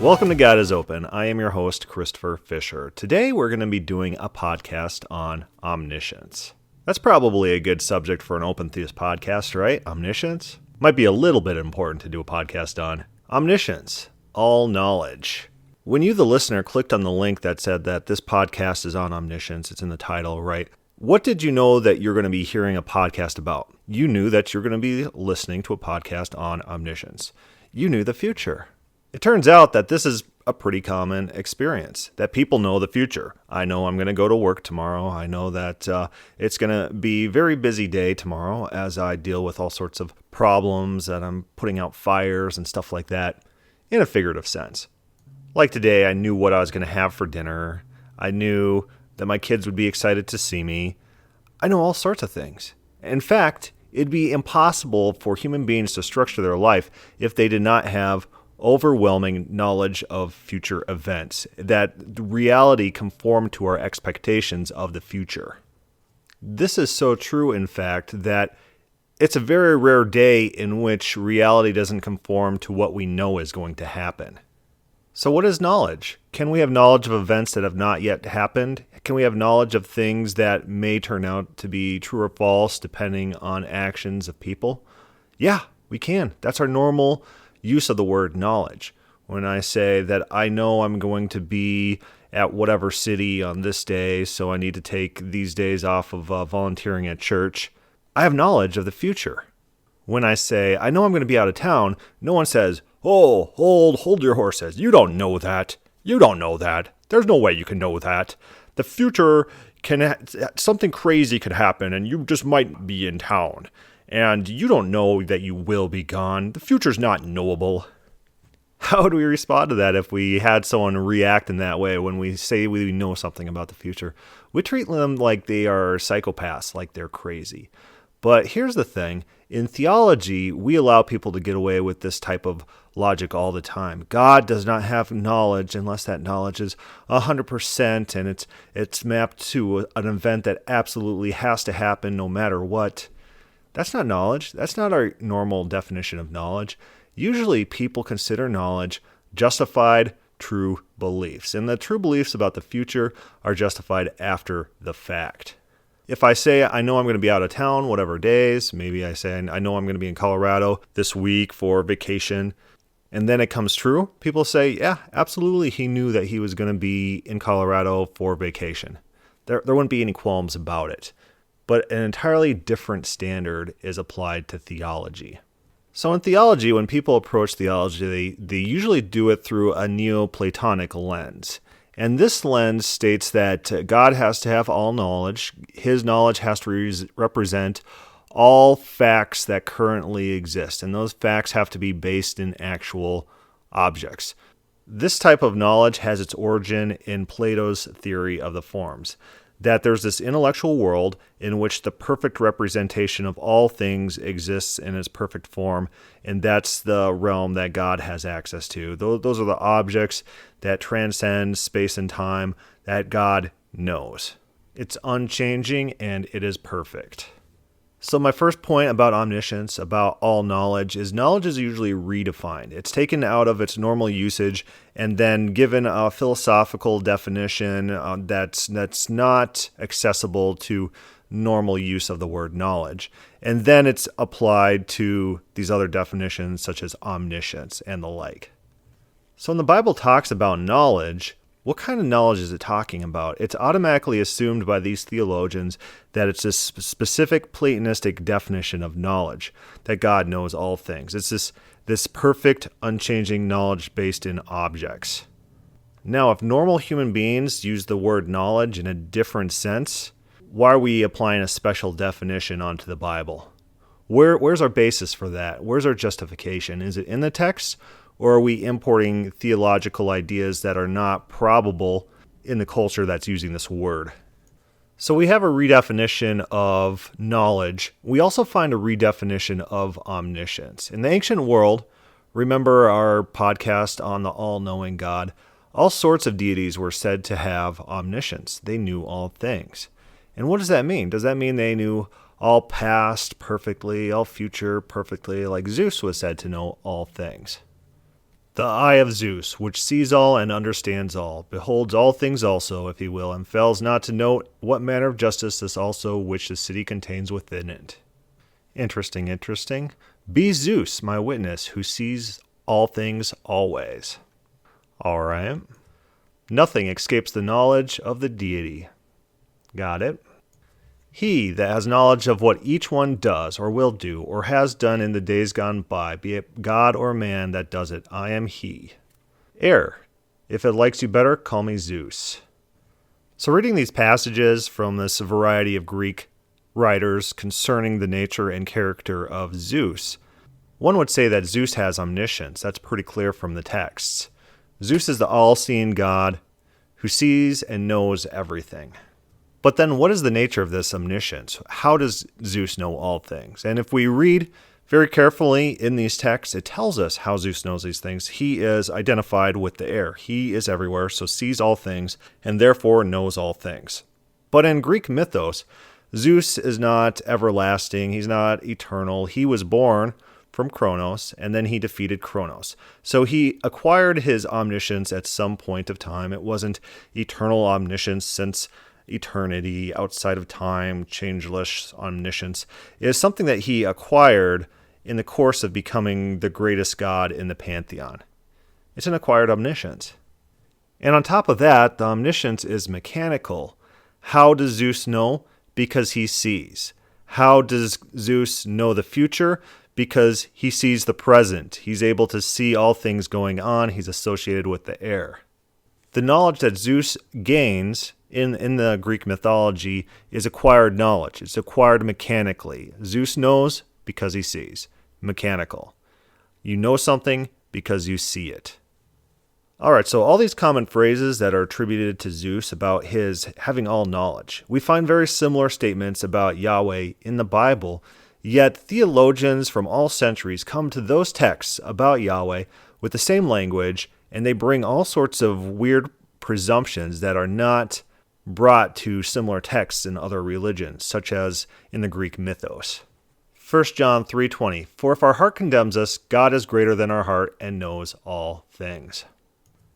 Welcome to God is Open. I am your host, Christopher Fisher. Today we're going to be doing a podcast on omniscience. That's probably a good subject for an open theist podcast, right? Omniscience? Might be a little bit important to do a podcast on. Omniscience, all knowledge. When you, the listener, clicked on the link that said that this podcast is on omniscience, it's in the title, right? What did you know that you're going to be hearing a podcast about? You knew that you're going to be listening to a podcast on omniscience. You knew the future. It turns out that this is a pretty common experience, that people know the future. I know I'm going to go to work tomorrow. I know that it's going to be a very busy day tomorrow as I deal with all sorts of problems, that I'm putting out fires and stuff like that in a figurative sense. Like today, I knew what I was going to have for dinner. I knew that my kids would be excited to see me. I know all sorts of things. In fact, it'd be impossible for human beings to structure their life if they did not have overwhelming knowledge of future events, that reality conformed to our expectations of the future. This is so true, in fact, that it's a very rare day in which reality doesn't conform to what we know is going to happen. So what is knowledge? Can we have knowledge of events that have not yet happened? Can we have knowledge of things that may turn out to be true or false depending on actions of people? Yeah, we can. That's our normal use of the word knowledge. When I say that I know I'm going to be at whatever city on this day, so I need to take these days off of volunteering at church, I have knowledge of the future. When I say I know I'm going to be out of town, no one says, "Oh, hold your horses. You don't know that. You don't know that. There's no way you can know that. The future something crazy could happen and you just might be in town. And you don't know that you will be gone. The future's not knowable." How would we respond to that if we had someone react in that way when we say we know something about the future? We treat them like they are psychopaths, like they're crazy. But here's the thing. In theology, we allow people to get away with this type of logic all the time. God does not have knowledge unless that knowledge is 100% and it's mapped to an event that absolutely has to happen no matter what. That's not knowledge. That's not our normal definition of knowledge. Usually people consider knowledge justified true beliefs. And the true beliefs about the future are justified after the fact. If I say I know I'm going to be out of town, whatever days, maybe I say I know I'm going to be in Colorado this week for vacation, and then it comes true, people say, yeah, absolutely, he knew that he was going to be in Colorado for vacation. There wouldn't be any qualms about it. But an entirely different standard is applied to theology. So in theology, when people approach theology, they usually do it through a Neoplatonic lens. And this lens states that God has to have all knowledge. His knowledge has to represent all facts that currently exist. And those facts have to be based in actual objects. This type of knowledge has its origin in Plato's theory of the forms, that there's this intellectual world in which the perfect representation of all things exists in its perfect form, and that's the realm that God has access to. Those are the objects that transcend space and time that God knows. It's unchanging, and it is perfect. So my first point about omniscience, about all knowledge is usually redefined. It's taken out of its normal usage and then given a philosophical definition that's not accessible to normal use of the word knowledge. And then it's applied to these other definitions such as omniscience and the like. So when the Bible talks about knowledge, what kind of knowledge is it talking about? It's automatically assumed by these theologians that it's this specific Platonistic definition of knowledge, that God knows all things. It's this perfect, unchanging knowledge based in objects. Now, if normal human beings use the word knowledge in a different sense, why are we applying a special definition onto the Bible? Where's our basis for that? Where's our justification? Is it in the text? Or are we importing theological ideas that are not probable in the culture that's using this word? So we have a redefinition of knowledge. We also find a redefinition of omniscience. In the ancient world, remember our podcast on the all-knowing God, all sorts of deities were said to have omniscience. They knew all things. And what does that mean? Does that mean they knew all past perfectly, all future perfectly, like Zeus was said to know all things? The eye of Zeus, which sees all and understands all, beholds all things also, if he will, and fails not to note what manner of justice this also which the city contains within it. Interesting, interesting. Be Zeus, my witness, who sees all things always. All right. Nothing escapes the knowledge of the deity. Got it. He that has knowledge of what each one does or will do or has done in the days gone by, be it God or man that does it, I am he. Error. If it likes you better, call me Zeus. So reading these passages from this variety of Greek writers concerning the nature and character of Zeus, one would say that Zeus has omniscience. That's pretty clear from the texts. Zeus is the all-seeing God who sees and knows everything. But then what is the nature of this omniscience? How does Zeus know all things? And if we read very carefully in these texts, it tells us how Zeus knows these things. He is identified with the air. He is everywhere, so sees all things, and therefore knows all things. But in Greek mythos, Zeus is not everlasting. He's not eternal. He was born from Kronos, and then he defeated Kronos. So he acquired his omniscience at some point of time. It wasn't eternal omniscience since eternity, outside of time, changeless omniscience. It is something that he acquired in the course of becoming the greatest god in the pantheon. It's an acquired omniscience. And on top of that, the omniscience is mechanical. How does Zeus know? Because he sees. How does Zeus know the future? Because he sees the present. He's able to see all things going on. He's associated with the air. The knowledge that Zeus gains in the Greek mythology is acquired knowledge. It's acquired mechanically. Zeus knows because he sees. Mechanical. You know something because you see it. All right, so all these common phrases that are attributed to Zeus about his having all knowledge, we find very similar statements about Yahweh in the Bible, yet theologians from all centuries come to those texts about Yahweh with the same language, and they bring all sorts of weird presumptions that are not brought to similar texts in other religions, such as in the Greek mythos. 1 John 3:20, for if our heart condemns us, God is greater than our heart and knows all things.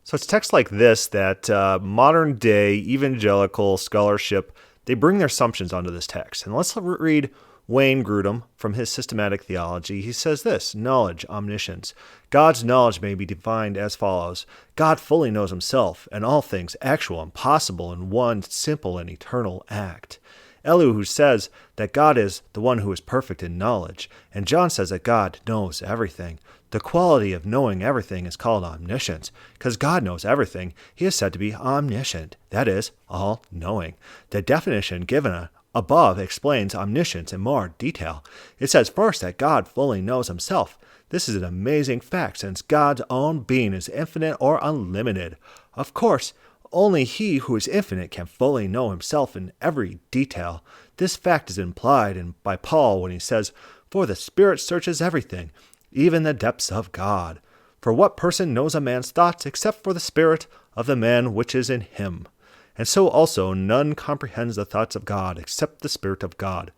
So it's texts like this that modern day evangelical scholarship, they bring their assumptions onto this text. And let's read Wayne Grudem from his systematic theology. He says this: knowledge, omniscience. God's knowledge may be defined as follows. God fully knows himself and all things actual and possible in one simple and eternal act. Elihu says that God is the one who is perfect in knowledge, and John says that God knows everything. The quality of knowing everything is called omniscience. Because God knows everything, he is said to be omniscient, that is, all-knowing. The definition given above explains omniscience in more detail. It says first that God fully knows himself. This is an amazing fact since God's own being is infinite or unlimited. Of course, only he who is infinite can fully know himself in every detail. This fact is implied by Paul when he says, for the Spirit searches everything, even the depths of God. For what person knows a man's thoughts except for the spirit of the man which is in him? And so also none comprehends the thoughts of God except the Spirit of God.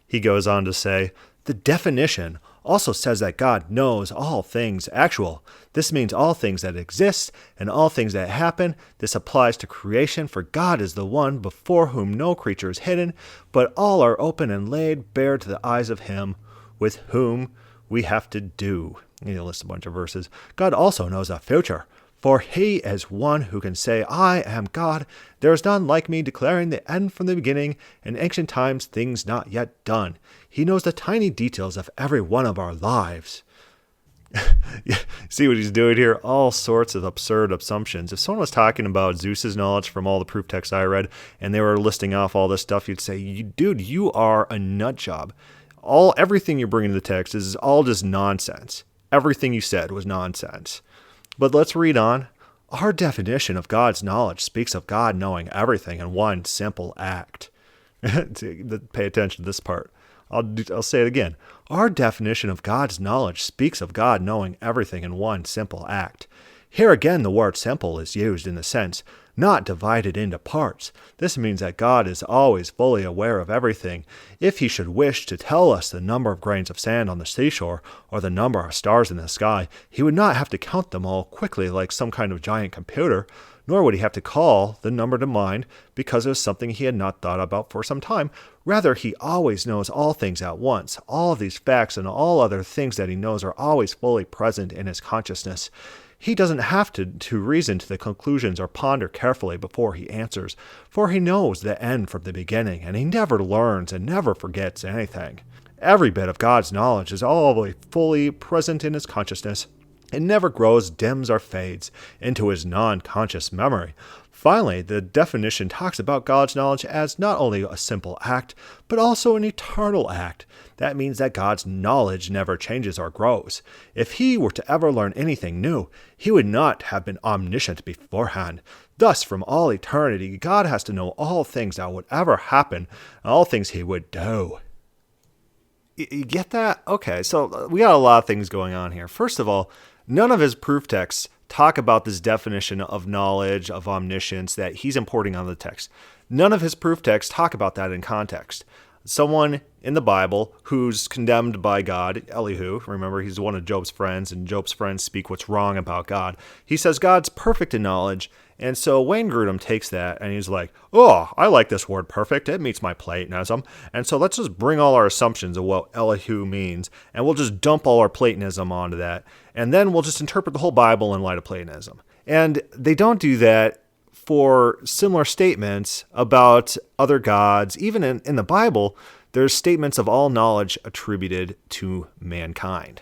He goes on to say, the definition also says that God knows all things actual. This means all things that exist and all things that happen. This applies to creation, for God is the one before whom no creature is hidden, but all are open and laid bare to the eyes of him with whom we have to do. He lists a bunch of verses. God also knows the future, for he is one who can say, I am God. There is none like me, declaring the end from the beginning, in ancient times things not yet done. He knows the tiny details of every one of our lives. See what he's doing here? All sorts of absurd assumptions. If someone was talking about Zeus's knowledge from all the proof texts I read, and they were listing off all this stuff, you'd say, dude, you are a nut job. Everything you're bringing to the text is all just nonsense. Everything you said was nonsense. But let's read on. Our definition of God's knowledge speaks of God knowing everything in one simple act. Pay attention to this part. I'll say it again. Our definition of God's knowledge speaks of God knowing everything in one simple act. Here again the word simple is used in the sense not divided into parts. This means that God is always fully aware of everything. If he should wish to tell us the number of grains of sand on the seashore or the number of stars in the sky, he would not have to count them all quickly like some kind of giant computer, nor would he have to call the number to mind because it was something he had not thought about for some time. Rather, he always knows all things at once. All of these facts and all other things that he knows are always fully present in his consciousness. He doesn't have to reason to the conclusions or ponder carefully before he answers, for he knows the end from the beginning, and he never learns and never forgets anything. Every bit of God's knowledge is always fully present in his consciousness. It never grows, dims, or fades into his non-conscious memory. Finally, the definition talks about God's knowledge as not only a simple act, but also an eternal act. That means that God's knowledge never changes or grows. If he were to ever learn anything new, he would not have been omniscient beforehand. Thus, from all eternity, God has to know all things that would ever happen, and all things he would do. You get that? Okay, so we got a lot of things going on here. First of all, none of his proof texts talk about this definition of knowledge, of omniscience that he's importing on the text. None of his proof texts talk about that in context. Someone in the Bible who's condemned by God, Elihu, remember he's one of Job's friends, and Job's friends speak what's wrong about God. He says God's perfect in knowledge, and so Wayne Grudem takes that and he's like, oh, I like this word perfect. It meets my Platonism. And so let's just bring all our assumptions of what Elihu means, and we'll just dump all our Platonism onto that. And then we'll just interpret the whole Bible in light of Platonism. And they don't do that for similar statements about other gods. Even in the Bible, there's statements of all knowledge attributed to mankind.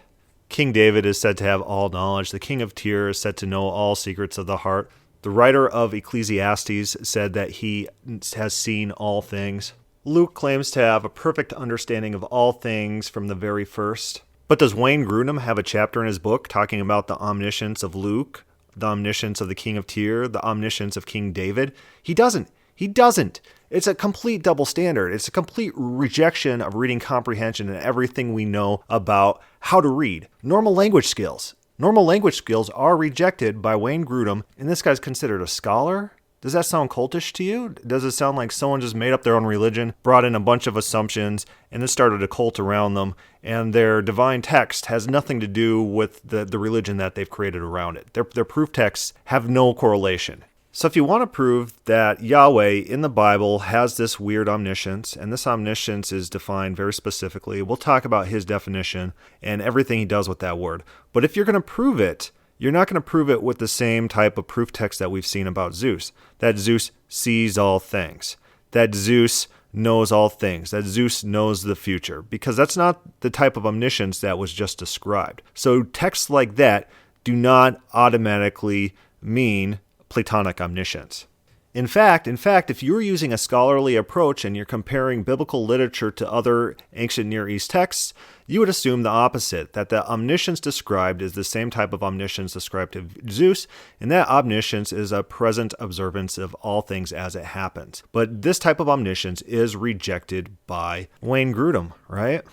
King David is said to have all knowledge. The king of Tyre is said to know all secrets of the heart. The writer of Ecclesiastes said that he has seen all things. Luke claims to have a perfect understanding of all things from the very first. But does Wayne Grudem have a chapter in his book talking about the omniscience of Luke, the omniscience of the king of Tyre, the omniscience of King David? He doesn't. He doesn't. It's a complete double standard. It's a complete rejection of reading comprehension and everything we know about how to read. Normal language skills. Normal language skills are rejected by Wayne Grudem, and this guy's considered a scholar? Does that sound cultish to you? Does it sound like someone just made up their own religion, brought in a bunch of assumptions, and then started a cult around them, and their divine text has nothing to do with the religion that they've created around it? Their proof texts have no correlation. So if you want to prove that Yahweh in the Bible has this weird omniscience, and this omniscience is defined very specifically, we'll talk about his definition and everything he does with that word. But if you're going to prove it, you're not going to prove it with the same type of proof text that we've seen about Zeus. That Zeus sees all things. That Zeus knows all things. That Zeus knows the future. Because that's not the type of omniscience that was just described. So texts like that do not automatically mean Platonic omniscience. In fact, if you're using a scholarly approach and you're comparing biblical literature to other ancient Near East texts, you would assume the opposite, that the omniscience described is the same type of omniscience described to Zeus, and that omniscience is a present observance of all things as it happens. But this type of omniscience is rejected by Wayne Grudem, right?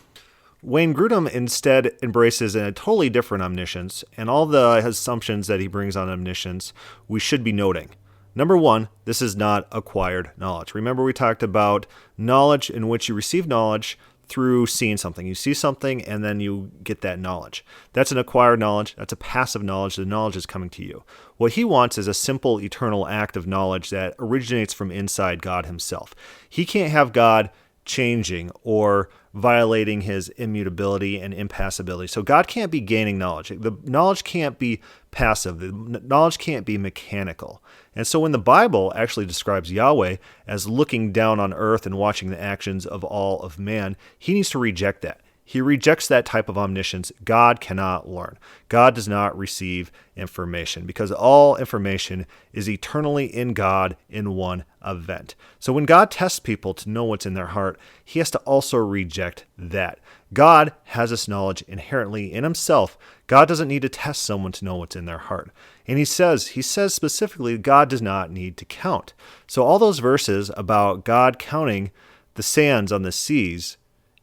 Wayne Grudem instead embraces a totally different omniscience, and all the assumptions that he brings on omniscience we should be noting. Number one, this is not acquired knowledge. Remember we talked about knowledge in which you receive knowledge through seeing something. You see something and then you get that knowledge. That's an acquired knowledge. That's a passive knowledge. The knowledge is coming to you. What he wants is a simple, eternal act of knowledge that originates from inside God himself. He can't have God changing or violating his immutability and impassibility. So God can't be gaining knowledge. The knowledge can't be passive. The knowledge can't be mechanical. And so when the Bible actually describes Yahweh as looking down on earth and watching the actions of all of man, he needs to reject that. He rejects that type of omniscience. God cannot learn. God does not receive information because all information is eternally in God in one event. So when God tests people to know what's in their heart, he has to also reject that. God has this knowledge inherently in himself. God doesn't need to test someone to know what's in their heart. And he says specifically, God does not need to count. So all those verses about God counting the sands on the seas,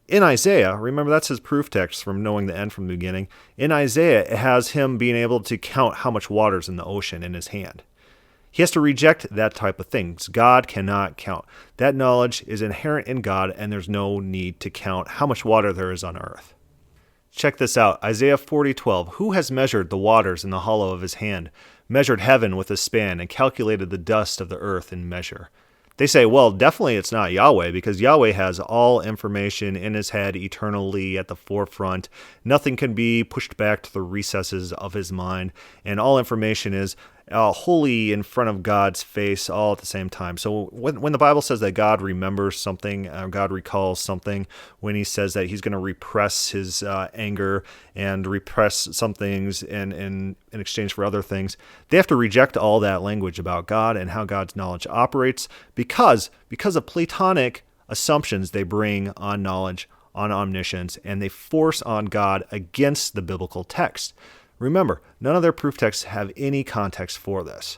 in Isaiah, remember that's his proof text from knowing the end from the beginning. In Isaiah, it has him being able to count how much water's in the ocean in his hand. He has to reject that type of things. God cannot count. That knowledge is inherent in God, and there's no need to count how much water there is on earth. Check this out. Isaiah 40:12. Who has measured the waters in the hollow of his hand, measured heaven with a span, and calculated the dust of the earth in measure? They say, well, definitely it's not Yahweh, because Yahweh has all information in his head eternally at the forefront. Nothing can be pushed back to the recesses of his mind, and all information is wholly in front of God's face all at the same time. So when the Bible says that God remembers something, God recalls something, when he says that he's going to repress his anger and repress some things in exchange for other things, they have to reject all that language about God and how God's knowledge operates because of Platonic assumptions they bring on knowledge, on omniscience, and they force on God against the biblical text. Remember, none of their proof texts have any context for this.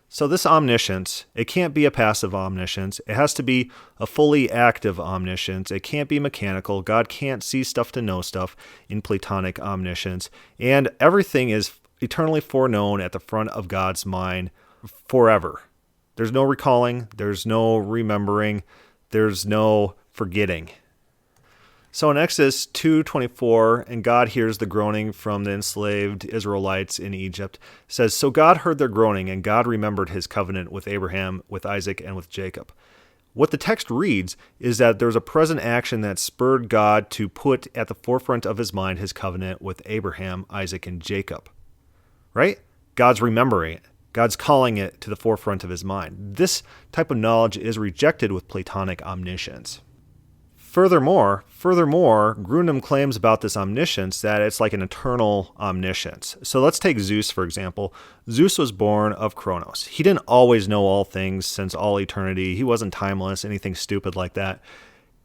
So this omniscience, it can't be a passive omniscience. It has to be a fully active omniscience. It can't be mechanical. God can't see stuff to know stuff in Platonic omniscience. And everything is eternally foreknown at the front of God's mind forever. There's no recalling. There's no remembering. There's no forgetting. So in Exodus 2:24, and God hears the groaning from the enslaved Israelites in Egypt, it says, so God heard their groaning, and God remembered his covenant with Abraham, with Isaac, and with Jacob. What the text reads is that there's a present action that spurred God to put at the forefront of his mind his covenant with Abraham, Isaac, and Jacob. Right? God's remembering it. God's calling it to the forefront of his mind. This type of knowledge is rejected with Platonic omniscience. Furthermore, Grundom claims about this omniscience that it's like an eternal omniscience. So let's take Zeus, for example. Zeus was born of Kronos. He didn't always know all things since all eternity. He wasn't timeless, anything stupid like that.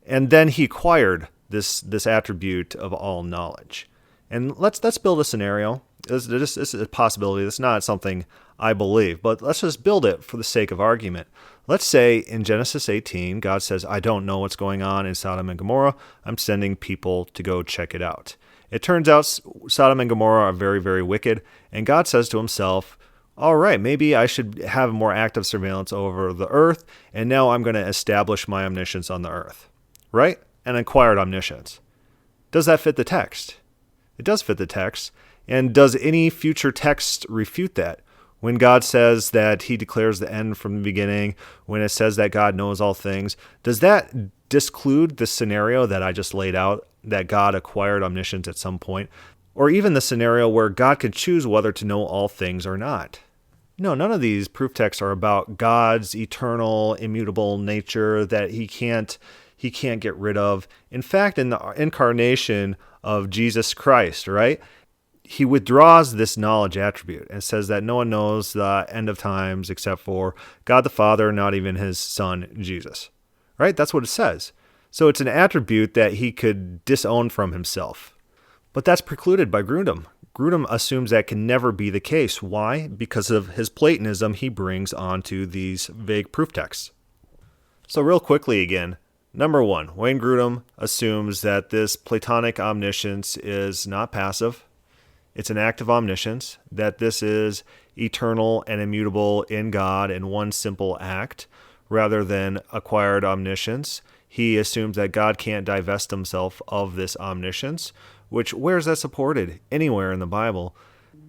And then he acquired this attribute of all knowledge. And let's build a scenario. This is a possibility. This is not something I believe, but let's just build it for the sake of argument. Let's say in Genesis 18, God says, I don't know what's going on in Sodom and Gomorrah. I'm sending people to go check it out. It turns out Sodom and Gomorrah are very, very wicked, and God says to himself, all right, maybe I should have more active surveillance over the earth, and now I'm going to establish my omniscience on the earth, right? An acquired omniscience. Does that fit the text? It does fit the text. And does any future text refute that? When God says that he declares the end from the beginning, when it says that God knows all things, does that disclude the scenario that I just laid out, that God acquired omniscience at some point? Or even the scenario where God can choose whether to know all things or not? No, none of these proof texts are about God's eternal, immutable nature that he can't get rid of. In fact, in the incarnation of Jesus Christ, right? He withdraws this knowledge attribute and says that no one knows the end of times except for God the Father, not even his Son, Jesus. Right? That's what it says. So it's an attribute that he could disown from himself. But that's precluded by Grundom. Grundom assumes that can never be the case. Why? Because of his Platonism he brings onto these vague proof texts. So real quickly again, number one, Wayne Grundom assumes that this Platonic omniscience is not passive. It's an active omniscience, that this is eternal and immutable in God in one simple act, rather than acquired omniscience. He assumes that God can't divest himself of this omniscience, which, where is that supported? Anywhere in the Bible.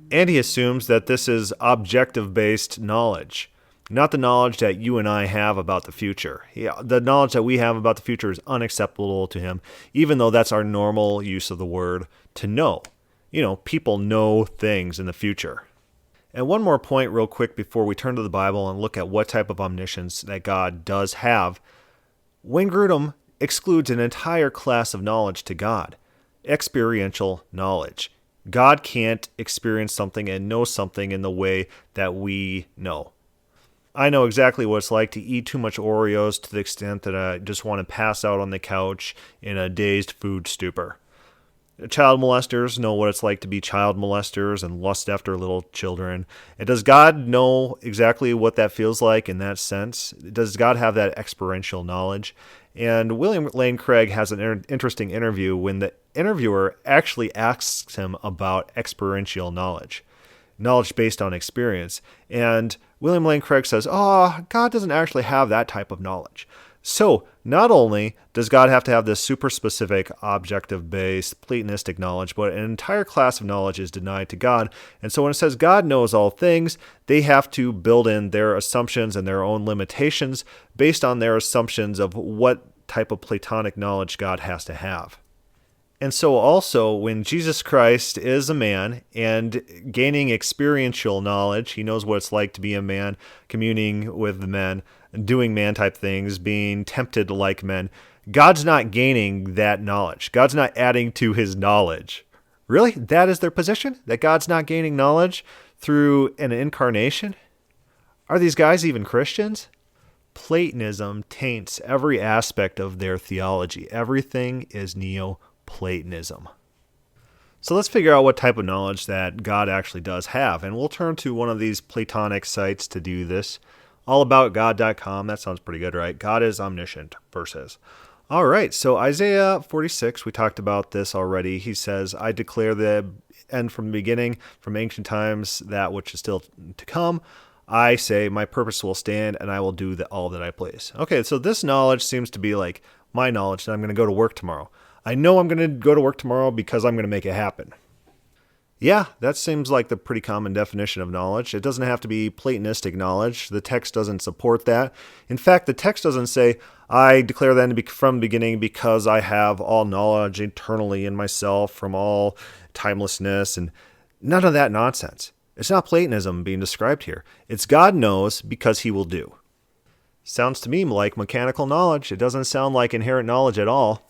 And he assumes that this is objective-based knowledge, not the knowledge that you and I have about the future. The knowledge that we have about the future is unacceptable to him, even though that's our normal use of the word to know. You know, people know things in the future. And one more point real quick before we turn to the Bible and look at what type of omniscience that God does have. Wayne Grundom excludes an entire class of knowledge to God, experiential knowledge. God can't experience something and know something in the way that we know. I know exactly what it's like to eat too much Oreos to the extent that I just want to pass out on the couch in a dazed food stupor. Child molesters know what it's like to be child molesters and lust after little children. And does God know exactly what that feels like in that sense? Does God have that experiential knowledge? And William Lane Craig has an interesting interview when the interviewer actually asks him about experiential knowledge based on experience. And William Lane Craig says, God doesn't actually have that type of knowledge. So, not only does God have to have this super specific, objective-based, Platonistic knowledge, but an entire class of knowledge is denied to God. And so when it says God knows all things, they have to build in their assumptions and their own limitations based on their assumptions of what type of Platonic knowledge God has to have. And so also, when Jesus Christ is a man and gaining experiential knowledge, he knows what it's like to be a man, communing with men, doing man-type things, being tempted like men. God's not gaining that knowledge. God's not adding to his knowledge. Really? That is their position? That God's not gaining knowledge through an incarnation? Are these guys even Christians? Platonism taints every aspect of their theology. Everything is Neoplatonism. So let's figure out what type of knowledge that God actually does have. And we'll turn to one of these Platonic sites to do this. Allaboutgod.com. That sounds pretty good, right? God is omniscient verses. All right, so Isaiah 46, we talked about this already. He says, I declare the end from the beginning, from ancient times, that which is still to come. I say, my purpose will stand, and I will do all that I please. Okay, so this knowledge seems to be like my knowledge that I'm going to go to work tomorrow. I know I'm going to go to work tomorrow because I'm going to make it happen. Yeah, that seems like the pretty common definition of knowledge. It doesn't have to be Platonistic knowledge. The text doesn't support that. In fact, the text doesn't say, I declare that from the beginning because I have all knowledge eternally in myself from all timelessness, and none of that nonsense. It's not Platonism being described here. It's God knows because he will do. Sounds to me like mechanical knowledge. It doesn't sound like inherent knowledge at all.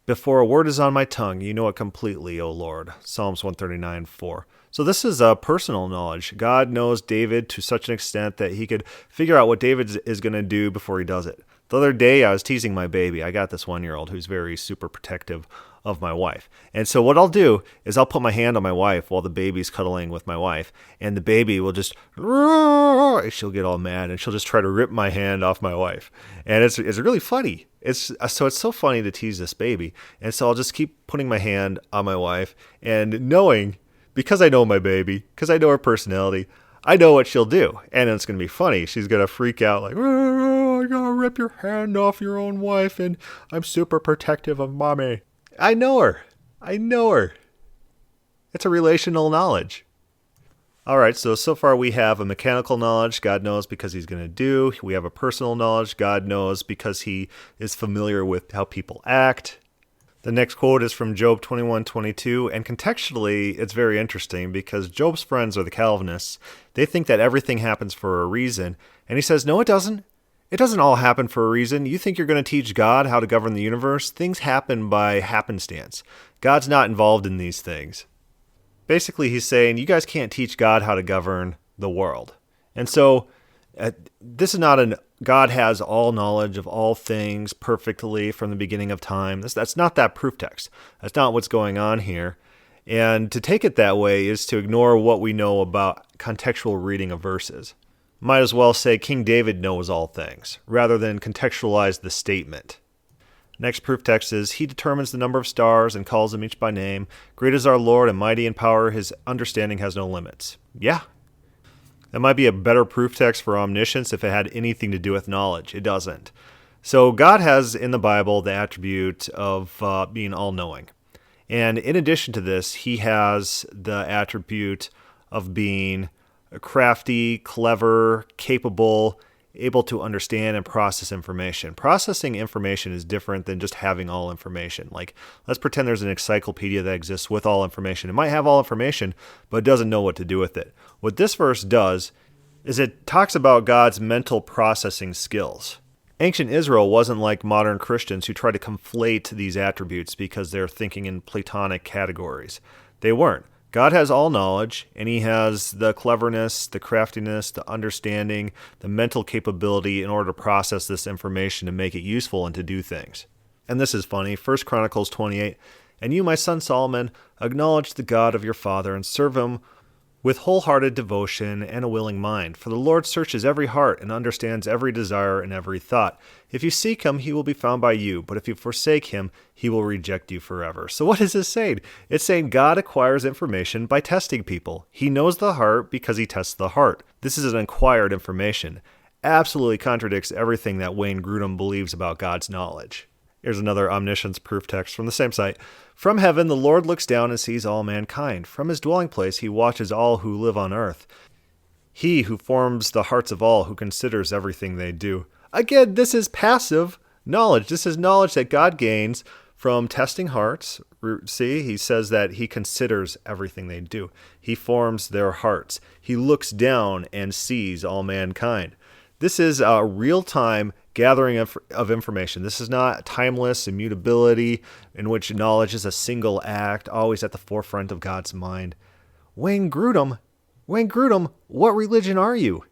Before a word is on my tongue, you know it completely, O Lord. Psalms 139:4. So this is personal knowledge. God knows David to such an extent that he could figure out what David is going to do before he does it. The other day, I was teasing my baby. I got this 1-year-old who's very super protective of my wife. And so what I'll do is I'll put my hand on my wife while the baby's cuddling with my wife. And the baby will just, she'll get all mad and she'll just try to rip my hand off my wife. And it's really funny. It's so funny to tease this baby. And so I'll just keep putting my hand on my wife and knowing, because I know my baby, because I know her personality, I know what she'll do. And it's going to be funny. She's going to freak out like, you're going to rip your hand off your own wife and I'm super protective of mommy. I know her. It's a relational knowledge. All right, so far we have a mechanical knowledge, God knows because he's going to do. We have a personal knowledge, God knows because he is familiar with how people act. The next quote is from Job 21:22, and contextually it's very interesting because Job's friends are the Calvinists. They think that everything happens for a reason, and he says, no, it doesn't. It doesn't all happen for a reason. You think you're going to teach God how to govern the universe? Things happen by happenstance. God's not involved in these things. Basically, he's saying, you guys can't teach God how to govern the world. And so, this is not God has all knowledge of all things perfectly from the beginning of time. That's not that proof text. That's not what's going on here. And to take it that way is to ignore what we know about contextual reading of verses. Might as well say King David knows all things, rather than contextualize the statement. Next proof text is, he determines the number of stars and calls them each by name. Great is our Lord and mighty in power. His understanding has no limits. Yeah. That might be a better proof text for omniscience if it had anything to do with knowledge. It doesn't. So God has in the Bible the attribute of being all-knowing. And in addition to this, he has the attribute of being crafty, clever, capable, able to understand and process information. Processing information is different than just having all information. Like, let's pretend there's an encyclopedia that exists with all information. It might have all information, but it doesn't know what to do with it. What this verse does is it talks about God's mental processing skills. Ancient Israel wasn't like modern Christians who try to conflate these attributes because they're thinking in Platonic categories. They weren't. God has all knowledge, and he has the cleverness, the craftiness, the understanding, the mental capability in order to process this information and make it useful and to do things. And this is funny. 1 Chronicles 28, and you, my son Solomon, acknowledge the God of your father and serve him with wholehearted devotion and a willing mind. For the Lord searches every heart and understands every desire and every thought. If you seek him, he will be found by you, but if you forsake him, he will reject you forever. So what is this saying? It's saying God acquires information by testing people. He knows the heart because he tests the heart. This is an acquired information. Absolutely contradicts everything that Wayne Grudem believes about God's knowledge. Here's another omniscience proof text from the same site. From heaven, the Lord looks down and sees all mankind. From his dwelling place, he watches all who live on earth. He who forms the hearts of all, who considers everything they do. Again, this is passive knowledge. This is knowledge that God gains from testing hearts. See, he says that he considers everything they do. He forms their hearts. He looks down and sees all mankind. This is a real-time gathering of information. This is not timeless immutability in which knowledge is a single act, always at the forefront of God's mind. Wayne Grudem, what religion are you?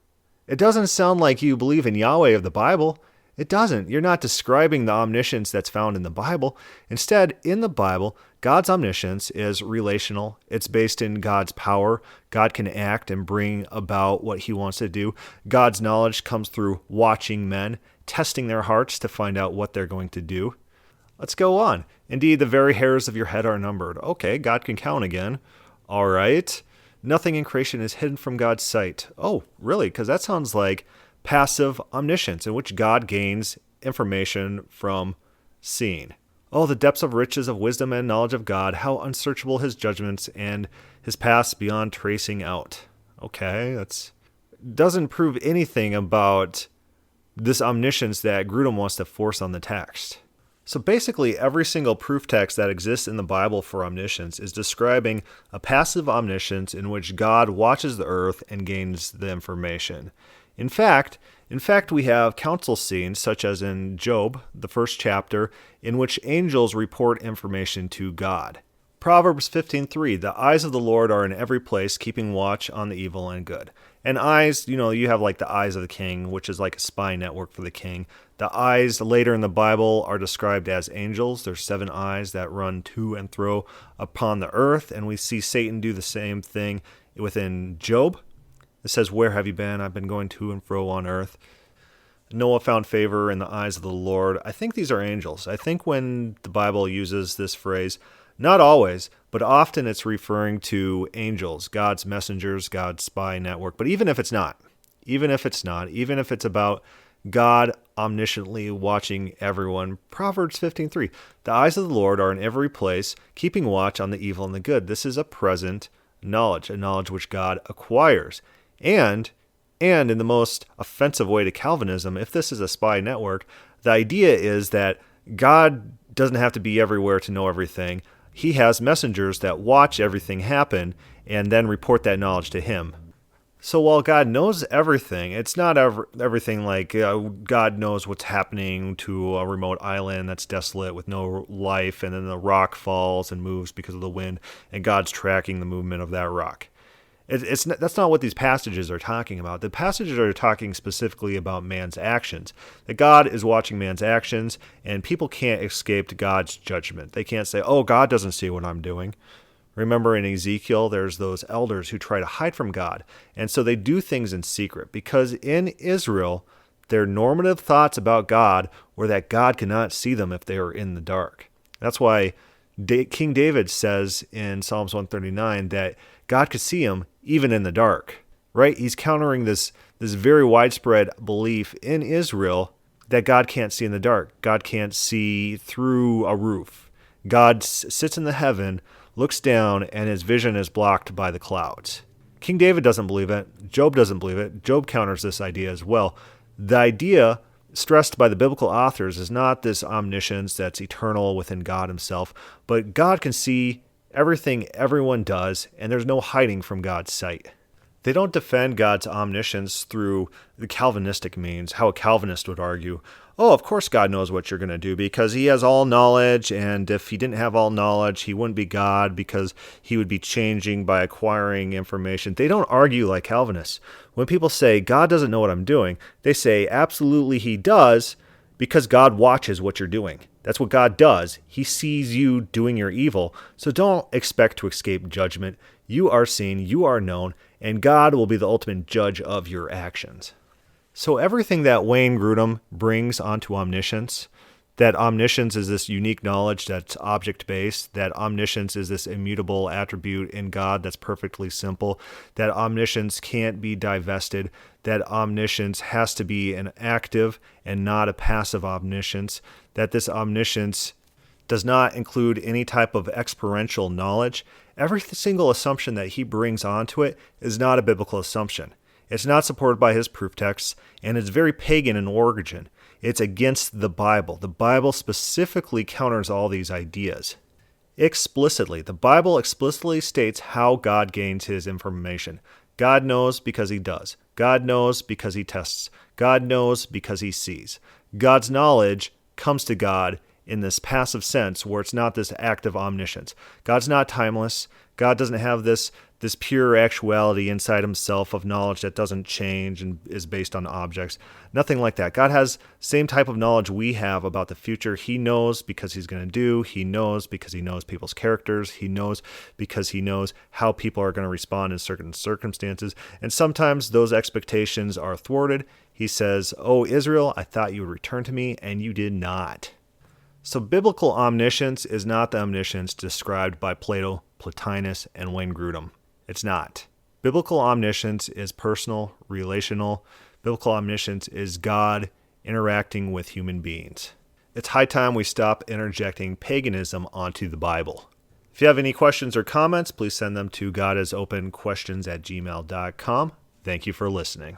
It doesn't sound like you believe in Yahweh of the Bible. It doesn't. You're not describing the omniscience that's found in the Bible. Instead, in the Bible, God's omniscience is relational. It's based in God's power. God can act and bring about what he wants to do. God's knowledge comes through watching men, testing their hearts to find out what they're going to do. Let's go on. Indeed, the very hairs of your head are numbered. Okay, God can count again. All right. Nothing in creation is hidden from God's sight. Oh, really? Because that sounds like passive omniscience, in which God gains information from seeing. Oh, the depths of riches of wisdom and knowledge of God, how unsearchable his judgments and his paths beyond tracing out. Okay, that doesn't prove anything about this omniscience that Grudem wants to force on the text. So basically, every single proof text that exists in the Bible for omniscience is describing a passive omniscience in which God watches the earth and gains the information. In fact, we have council scenes, such as in Job, the first chapter, in which angels report information to God. Proverbs 15:3, the eyes of the Lord are in every place, keeping watch on the evil and good. And eyes, you have like the eyes of the king, which is like a spy network for the king. The eyes later in the Bible are described as angels. There's 7 eyes that run to and fro upon the earth, and we see Satan do the same thing within Job. It says, where have you been? I've been going to and fro on earth. Noah found favor in the eyes of the Lord. I think these are angels. I think when the Bible uses this phrase, not always, but often it's referring to angels, God's messengers, God's spy network. But even if it's not, even if it's about God omnisciently watching everyone, Proverbs 15:3, the eyes of the Lord are in every place, keeping watch on the evil and the good. This is a present knowledge, a knowledge which God acquires. And in the most offensive way to Calvinism, if this is a spy network, the idea is that God doesn't have to be everywhere to know everything. He has messengers that watch everything happen and then report that knowledge to him. So while God knows everything, it's not everything like God knows what's happening to a remote island that's desolate with no life, and then the rock falls and moves because of the wind, and God's tracking the movement of that rock. That's not what these passages are talking about. The passages are talking specifically about man's actions. That God is watching man's actions, and people can't escape God's judgment. They can't say, oh, God doesn't see what I'm doing. Remember in Ezekiel, there's those elders who try to hide from God. And so they do things in secret, because in Israel, their normative thoughts about God were that God cannot see them if they are in the dark. That's why King David says in Psalms 139 that God could see him even in the dark, right? He's countering this very widespread belief in Israel that God can't see in the dark. God can't see through a roof. God sits in the heaven, looks down, and his vision is blocked by the clouds. King David doesn't believe it. Job doesn't believe it. Job counters this idea as well. The idea stressed by the biblical authors is not this omniscience that's eternal within God himself, but God can see everything everyone does, and there's no hiding from God's sight. They don't defend God's omniscience through the Calvinistic means, how a Calvinist would argue, oh, of course God knows what you're going to do because he has all knowledge, and if he didn't have all knowledge, he wouldn't be God because he would be changing by acquiring information. They don't argue like Calvinists. When people say, God doesn't know what I'm doing, they say, absolutely he does, because God watches what you're doing. That's what God does. He sees you doing your evil. So don't expect to escape judgment. You are seen, you are known, and God will be the ultimate judge of your actions. So everything that Wayne Grudem brings onto omniscience, that omniscience is this unique knowledge that's object-based, that omniscience is this immutable attribute in God that's perfectly simple, that omniscience can't be divested, that omniscience has to be an active and not a passive omniscience, that this omniscience does not include any type of experiential knowledge. Every single assumption that he brings onto it is not a biblical assumption. It's not supported by his proof texts, and it's very pagan in origin. It's against the Bible. The Bible specifically counters all these ideas. Explicitly, the Bible explicitly states how God gains his information. God knows because he does. God knows because he tests. God knows because he sees. God's knowledge comes to God in this passive sense where it's not this active omniscience. God's not timeless. God doesn't have this pure actuality inside himself of knowledge that doesn't change and is based on objects. Nothing like that. God has same type of knowledge we have about the future. He knows because he's going to do. He knows because he knows people's characters. He knows because he knows how people are going to respond in certain circumstances. And sometimes those expectations are thwarted. He says, "Oh, Israel, I thought you would return to me, and you did not." So biblical omniscience is not the omniscience described by Plato, Plotinus, and Wayne Grudem. It's not. Biblical omniscience is personal, relational. Biblical omniscience is God interacting with human beings. It's high time we stop interjecting paganism onto the Bible. If you have any questions or comments, please send them to godisopenquestions@gmail.com. Thank you for listening.